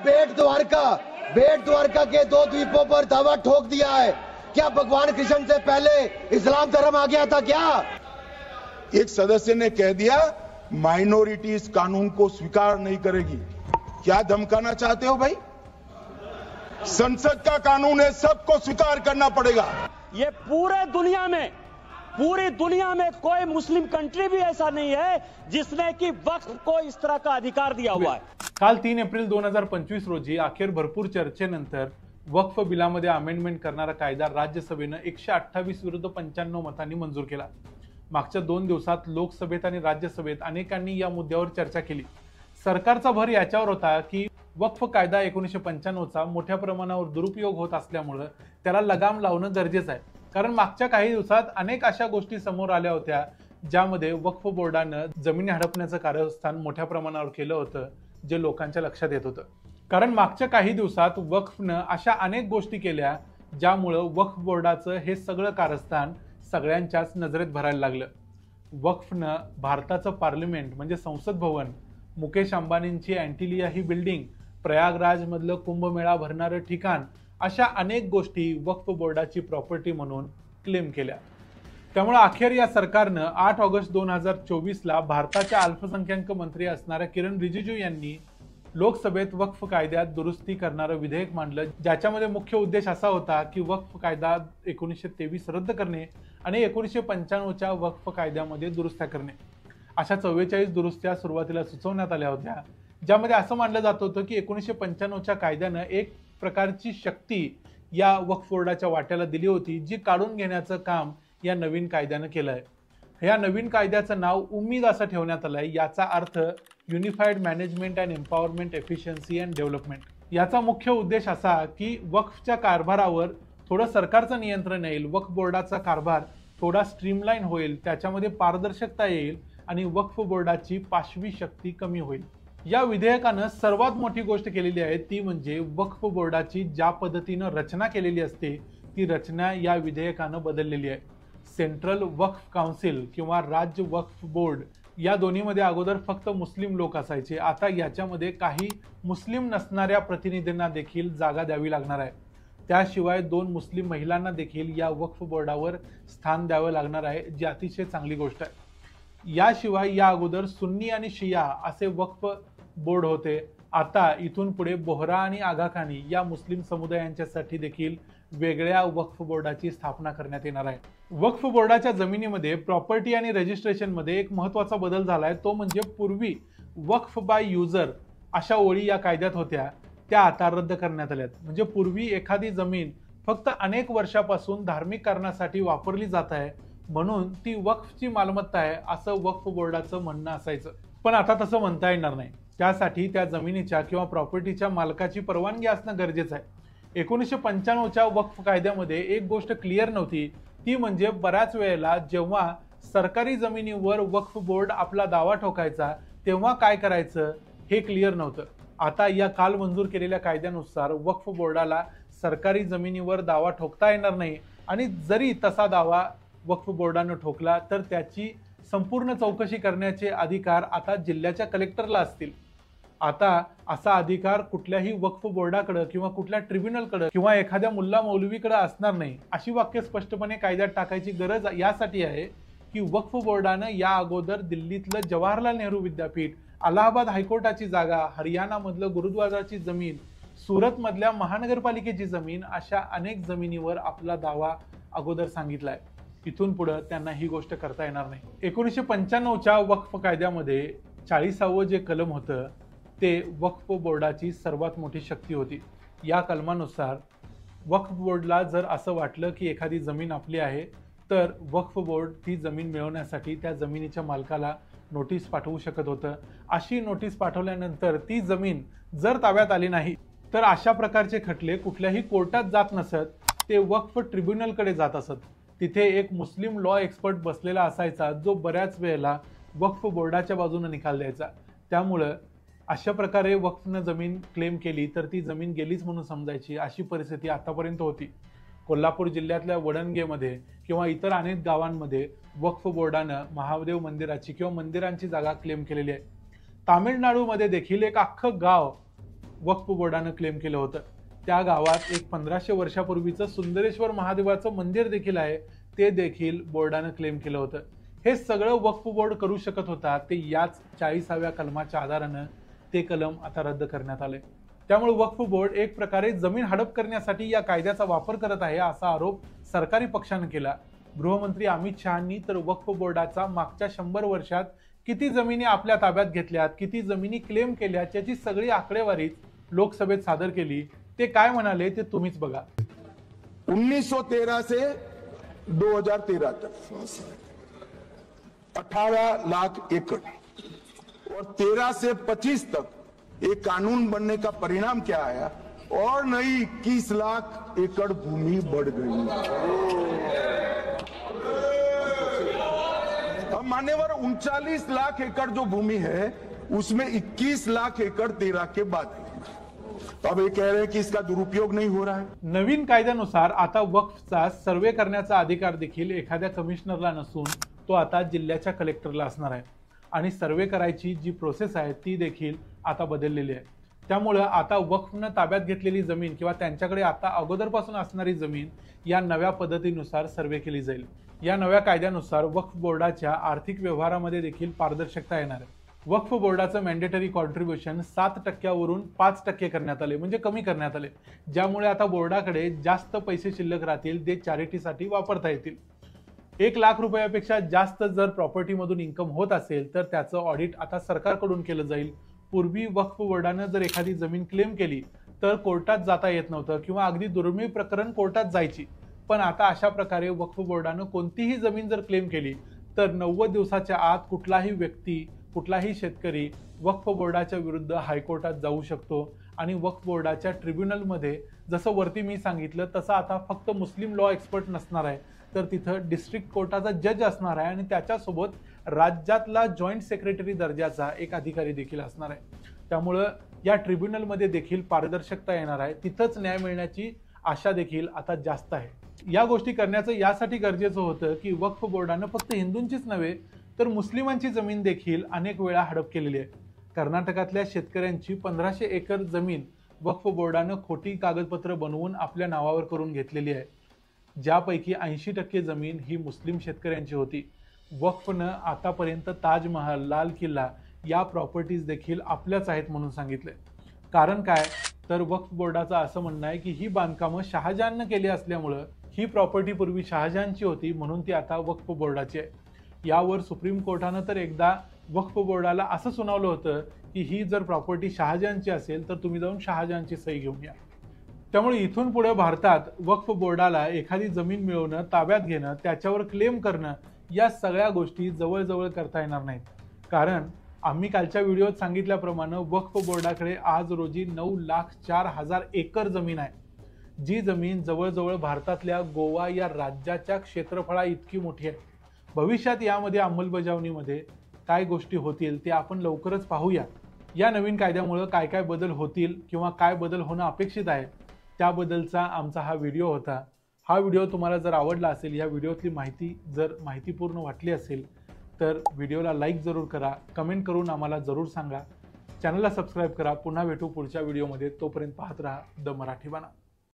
बेट द्वारका के 2 द्वीपों पर दावा ठोक दिया है। क्या भगवान कृष्ण से पहले इस्लाम धर्म आ गया था क्या? एक सदस्य ने कह दिया माइनॉरिटी इस कानून को स्वीकार नहीं करेगी। क्या धमकाना चाहते हो भाई? संसद का कानून है, सबको स्वीकार करना पड़ेगा। ये पूरी दुनिया में कोई मुस्लिम कंट्री भी ऐसा नहीं है जिसने कि वक्फ को इस तरह का अधिकार दिया हुआ है। काल 3 एप्रिल 2025 रोजी अखेर भरपूर चर्चेनंतर वक्फ बिलामध्ये अमेंडमेंट करणारा कायदा राज्यसभेनं 128 विरुद्ध 95 मतांनी मंजूर केला। मागच्या 2 दिवसात लोकसभेत आणि राज्यसभेत अनेकांनी या मुद्द्यावर चर्चा केली। सरकारचा भर याच्यावर होता की वक्फ कायदा 1995चा मोठ्या प्रमाणावर दुरुपयोग होत असल्यामुळे त्याला लगाम लावणं गरजेचं आहे, कारण मागच्या काही दिवसात अनेक अशा गोष्टी समोर आल्या होत्या ज्यामध्ये वक्फ बोर्डानं जमिनी हडपण्याचं कारस्थान मोठ्या प्रमाणावर केलं होतं, जे लोकांच्या लक्षात येत होतं। कारण मागच्या काही दिवसात वक्फनं अशा अनेक गोष्टी केल्या ज्यामुळे वक्फ बोर्डाचं हे सगळं कारस्थान सगळ्यांच्याच नजरेत भरायला लागलं। वक्फनं भारताचं पार्लिमेंट म्हणजे संसद भवन, मुकेश अंबानींची अँटिलिया ही बिल्डिंग, प्रयागराज मधलं कुंभमेळा भरणारं ठिकाण अशा अनेक गोष्टी वक्फ बोर्डाची प्रॉपर्टी म्हणून क्लेम केल्या। त्यामुळे अखेर या सरकारनं 8 ऑगस्ट 2024ला भारताच्या अल्पसंख्याक मंत्री असणाऱ्या किरण रिजिजू यांनी लोकसभेत वक्फ कायद्यात दुरुस्ती करणारं विधेयक मांडलं, ज्याच्यामध्ये मुख्य उद्देश असा होता की वक्फ कायदा 1923 रद्द करणे आणि 1995च्या वक्फ कायद्यामध्ये दुरुस्त्या करणे। अशा 44 दुरुस्त्या सुरुवातीला सुचवण्यात आल्या होत्या, ज्यामध्ये असं मानलं जात होतं की 1995च्या कायद्यानं एक प्रकारची शक्ती या वक्फ बोर्डाच्या वाट्याला दिली होती, जी काढून घेण्याचं काम या नवीन कायद्यानं केलंय। या नवीन कायद्याचं नाव उम्मीद असं ठेवण्यात आलंय। याचा अर्थ unified management and empowerment efficiency and development. याचा मुख्य उद्देश असा की वक्फच्या कारभारावर थोडं सरकारचं नियंत्रण येईल, वक्फ बोर्डाचा कारभार थोडा स्ट्रीमलाईन होईल, त्याच्यामध्ये पारदर्शकता येईल आणि वक्फ बोर्डाची पाशवी शक्ती कमी होईल। या विधेयकानं सर्वात मोठी गोष्ट केलेली आहे ती म्हणजे वक्फ बोर्डाची ज्या पद्धतीनं रचना केलेली असते ती रचना या विधेयकानं बदललेली आहे। सेंट्रल वक्फ काउन्सिल किंवा राज्य वक्फ बोर्ड या दोन्हीमध्ये अगोदर फक्त मुस्लिम लोक असायचे, आता याच्यामध्ये काही मुस्लिम नसणाऱ्या प्रतिनिधींना देखील जागा द्यावी लागणार आहे। त्याशिवाय 2 मुस्लिम महिलांना देखील या वक्फ बोर्डावर स्थान द्यावं लागणार आहे, जी अतिशय चांगली गोष्ट आहे। याशिवाय या अगोदर सुन्नी आणि शिया असे वक्फ बोर्ड होते, आता इथून पुढे बोहरा आणि आगाखानी या मुस्लिम समुदायांच्यासाठी देखील वेगळ्या वक्फ बोर्डाची स्थापना करण्यात येणार आहे। वक्फ बोर्डाच्या जमिनीमध्ये प्रॉपर्टी आणि रजिस्ट्रेशन मध्ये एक महत्त्वाचा बदल झालाय, तो म्हणजे पूर्वी वक्फ बाय युजर अशा ओळी या कायद्यात होत्या, त्या आता रद्द करण्यात आल्यात। म्हणजे पूर्वी एखादी जमीन फक्त अनेक वर्षापासून धार्मिक कारणासाठी वापरली जात आहे म्हणून ती वक्फची मालमत्ता आहे असं वक्फ बोर्डाचं म्हणणं असायचं, पण आता तसं म्हणता येणार नाही। त्यासाठी त्या जमिनीच्या किंवा प्रॉपर्टीच्या मालकाची परवानगी असणं गरजेचं आहे। 1995च्या वक्फ कायद्यामध्ये एक गोष्ट क्लिअर नव्हती, ती म्हणजे बऱ्याच वेळेला जेव्हा सरकारी जमिनीवर वक्फ बोर्ड आपला दावा ठोकायचा तेव्हा काय करायचं हे क्लिअर नव्हतं। आता या काल मंजूर केलेल्या कायद्यानुसार वक्फ बोर्डाला सरकारी जमिनीवर दावा ठोकता येणार नाही आणि जरी तसा दावा वक्फ बोर्डानं ठोकला तर त्याची संपूर्ण चौकशी करण्याचे अधिकार आता जिल्ह्याच्या कलेक्टरला असतील। आता असा अधिकार कुठल्याही वक्फ बोर्डाकडे किंवा कुठल्या ट्रिब्युनलकडे किंवा एखाद्या मुल्ला मौलवीकडे असणार नाही, अशी वाक्य स्पष्टपणे कायद्यात टाकायची गरज यासाठी आहे की वक्फ बोर्डानं या अगोदर दिल्लीतलं जवाहरलाल नेहरू विद्यापीठ, अलाहाबाद हायकोर्टाची जागा, हरियाणा मधलं गुरुद्वाराची जमीन, सुरत मधल्या महानगरपालिकेची जमीन अशा अनेक जमिनीवर आपला दावा अगोदर सांगितलाय। इथून पुढे त्यांना ही गोष्ट करता येणार नाही। 1995च्या वक्फ कायद्यामध्ये 40वे जे कलम होतं ते वक्फ बोर्डाची सर्वात मोठी शक्ती होती। या कलमानुसार वक्फ बोर्डला जर असं वाटलं की एखादी जमीन आपली आहे तर वक्फ बोर्ड ती जमीन मिळवण्यासाठी त्या जमिनीच्या मालकाला नोटीस पाठवू शकत होतं। अशी नोटीस पाठवल्यानंतर ती जमीन जर ताब्यात आली नाही तर अशा प्रकारचे खटले कुठल्याही कोर्टात जात नसत, ते वक्फ ट्रिब्युनलकडे जात असत। तिथे एक मुस्लिम लॉ एक्सपर्ट बसलेला असायचा जो बऱ्याच वेळेला वक्फ बोर्डाच्या बाजूने निकाल द्यायचा। त्यामुळे अशा प्रकारे वक्फनं जमीन क्लेम केली तर ती जमीन गेलीच म्हणून समजायची, अशी परिस्थिती आतापर्यंत होती। कोल्हापूर जिल्ह्यातल्या वडणगेमध्ये किंवा इतर अनेक गावांमध्ये वक्फ बोर्डानं महादेव मंदिराची किंवा मंदिरांची जागा क्लेम केलेली आहे। तामिळनाडूमध्ये देखील एक अख्खं गाव वक्फ बोर्डानं क्लेम केलं होतं. त्या गावात एक 1500 वर्षापूर्वीचं सुंदरेश्वर महादेवाचं मंदिर देखील आहे, ते देखील बोर्डानं क्लेम केलं होतं. हे सगळं वक्फ बोर्ड करू शकत होता ते याच 40व्या कलमाच्या आधारानं ते कलम आता रद्द करण्यात आले. त्यामुळे वक्फ बोर्ड एक प्रकारे जमीन हडप करण्यासाठी या कायद्याचा वापर करत आहे असा आरोप सरकारी पक्षानं केला. गृहमंत्री अमित शहांनी तर वक्फ बोर्डाचा मागच्या 100 वर्षात किती जमिनी आपल्या ताब्यात घेतल्यात, किती जमिनी क्लेम केल्या याची सगळी आकडेवारी लोकसभेत सादर केली. ते काय म्हणाले ते तुम्हीच बघा. 1913 से 2013 तक 18 लाख एकड़ और 13 से 25 तक एक कानून बनने का परिणाम क्या आया और नई 21 लाख एकड़ भूमि बढ़ गई. अब मान्यवर 39 लाख एकड़ जो भूमि है उसमें 21 लाख एकड़ 13 के बाद. अब ये कह रहे हैं कि इसका दुरुपयोग नहीं हो रहा है. नवीन कायद्यानुसार आता वक्फचा सर्वे करण्याचा अधिकार देखील एखाद्या कमिशनरला नसून तो आता जिल्ह्याच्या कलेक्टरला असणार आहे आणि सर्वे करायची जी प्रोसेस आहे ती देखील आता बदललेली आहे. त्यामुळं आता वक्फनं ताब्यात घेतलेली जमीन किंवा त्यांच्याकडे आता अगोदरपासून असणारी जमीन या नव्या पद्धतीनुसार सर्वे केली जाईल. या नव्या कायद्यानुसार वक्फ बोर्डाच्या आर्थिक व्यवहारामध्ये देखील पारदर्शकता येणार आहे. वक्फ बोर्डाचं मॅन्डेटरी कॉन्ट्रीब्युशन 7% 5% करण्यात आले, म्हणजे कमी करण्यात आले, ज्यामुळे आता बोर्डाकडे जास्त पैसे शिल्लक राहतील, ते चॅरिटीसाठी वापरता येतील. 1 लाख रुपयापेक्षा जास्त जर प्रॉपर्टीमधून इन्कम होत असेल तर त्याचं ऑडिट आता सरकारकडून केलं जाईल. पूर्वी वक्फ बोर्डानं जर एखादी जमीन क्लेम केली तर कोर्टात जाता येत नव्हतं किंवा अगदी दुर्मिळ प्रकरण कोर्टात जायची. पण आता अशा प्रकारे वक्फ बोर्डानं कोणतीही जमीन जर क्लेम केली तर 90 दिवसाच्या आत कुठलाही व्यक्ती, कुठलाही शेतकरी वक्फ बोर्डाच्या विरुद्ध हायकोर्टात जाऊ शकतो आणि वक्फ बोर्डाच्या ट्रिब्युनलमध्ये जसं वरती मी सांगितलं तसं आता फक्त मुस्लिम लॉ एक्सपर्ट नसणार आहे, तर तिथं डिस्ट्रिक्ट कोर्टाचा जज असणार आहे आणि त्याच्यासोबत राज्यातला जॉईंट सेक्रेटरी दर्जाचा एक अधिकारी देखील असणार आहे. त्यामुळं या ट्रिब्युनलमध्ये देखील पारदर्शकता येणार आहे, तिथंच न्याय मिळण्याची आशा देखील आता जास्त आहे. या गोष्टी करण्याचं यासाठी गरजेचं होतं की वक्फ बोर्डानं फक्त हिंदूंचीच नव्हे तर मुस्लिमांची जमीन देखील अनेक वेळा हडप केलेली आहे. कर्नाटकातल्या शेतकऱ्यांची 1500 एकर जमीन वक्फ बोर्डानं खोटी कागदपत्र बनवून आपल्या नावावर करून घेतलेली आहे, ज्यापैकी 80% जमीन ही मुस्लिम शेतकऱ्यांची होती. वक्फनं आतापर्यंत ताजमहल, लाल किल्ला या प्रॉपर्टीज देखील आपल्याच आहेत म्हणून सांगितले. कारण काय तर वक्फ बोर्डाचं असं म्हणणं आहे की ही बांधकामं शहाजहाननं केली असल्यामुळं ही प्रॉपर्टी पूर्वी शहाजहानची होती म्हणून ती आता वक्फ बोर्डाची आहे. यावर सुप्रीम कोर्टानं तर एकदा वक्फ बोर्डाला असं सुनावलं होतं की ही जर प्रॉपर्टी शहाजहानची असेल तर तुम्ही जाऊन शहाजहानची सही घेऊन या. त्यामुळे इथून पुढे भारतात वक्फ बोर्डाला एखादी जमीन मिळवणं, ताब्यात घेणं, त्याच्यावर क्लेम करणं या सगळ्या गोष्टी जवळजवळ करता येणार नाहीत. कारण आम्ही कालच्या व्हिडिओत सांगितल्याप्रमाणे वक्फ बोर्डाकडे आज रोजी 9,04,000 एकर जमीन आहे, जी जमीन जवळजवळ भारतातल्या गोवा या राज्याच्या क्षेत्रफळा इतकी मोठी आहे. भविष्यात यामध्ये अंमलबजावणीमध्ये काय गोष्टी होतील ते आपण लवकरच पाहूया. या नवीन कायद्यामुळे काय काय बदल होतील किंवा काय बदल होणं अपेक्षित आहे त्याबद्दलचा आमचा हा व्हिडिओ होता. हा व्हिडिओ तुम्हाला जर आवडला असेल, या व्हिडिओतली माहिती जर माहितीपूर्ण वाटली असेल तर व्हिडिओला लाईक जरूर करा, कमेंट करून आम्हाला जरूर सांगा, चॅनलला सबस्क्राईब करा. पुन्हा भेटू पुढच्या व्हिडिओमध्ये. तोपर्यंत पाहत राहा द मराठी बाणा.